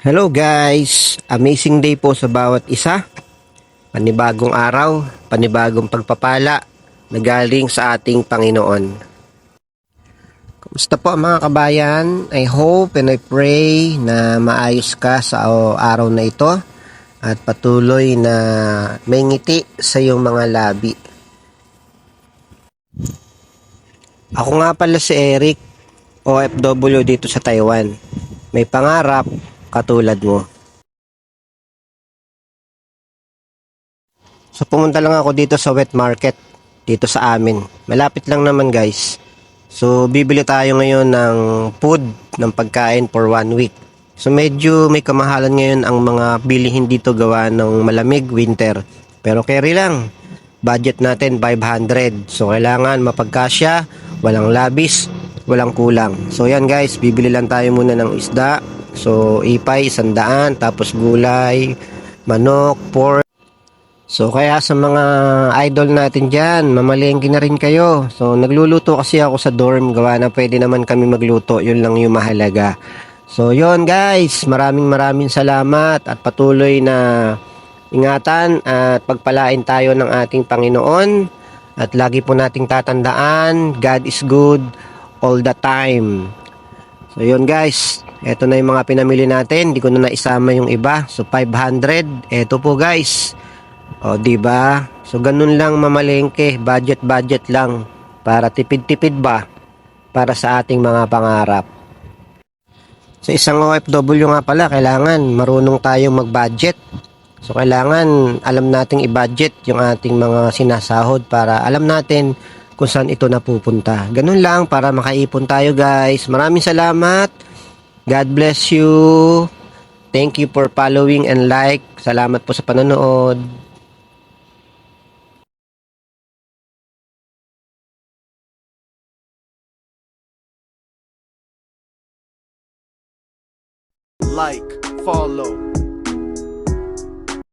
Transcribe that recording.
Hello guys! Amazing day po sa bawat isa. Panibagong araw, panibagong pagpapala na galing sa ating Panginoon. Kumusta po mga kabayan? I hope and I pray na maayos ka sa araw na ito at patuloy na may ngiti sa iyong mga labi. Ako nga pala si Eric, OFW dito sa Taiwan. May pangarap katulad mo. So pumunta lang ako dito sa wet market dito sa amin. Malapit lang naman guys. So bibili tayo ngayon ng food, ng pagkain for 1 week. So medyo may kamahalan ngayon ang mga bilihin dito gawa ng malamig winter. Pero carry lang. Budget natin 500. So kailangan mapagkasya, walang labis, walang kulang. So yan guys, bibili lang tayo muna ng isda. So ipay 100, tapos gulay, manok, pork. So kaya sa mga idol natin dyan, mamalengke na rin kayo. So nagluluto kasi ako sa dorm, gawa na pwede naman kami magluto, yun lang yung mahalaga. So yun guys, maraming salamat at patuloy na ingatan at pagpalain tayo ng ating Panginoon. At lagi po nating tatandaan, God is good all the time. So yun guys, eto na yung mga pinamili natin, di ko na naisama yung iba. So 500, eto po guys. O, di ba? So, ganun lang mamalengke, budget lang para tipid-tipid ba para sa ating mga pangarap. Sa isang OFW nga pala, kailangan marunong tayong mag-budget. So, kailangan alam nating i-budget yung ating mga sinasahod para alam natin kung saan ito napupunta. Ganun lang para makaipon tayo guys. Maraming salamat. God bless you. Thank you for following and like. Salamat po sa panonood. Like, follow,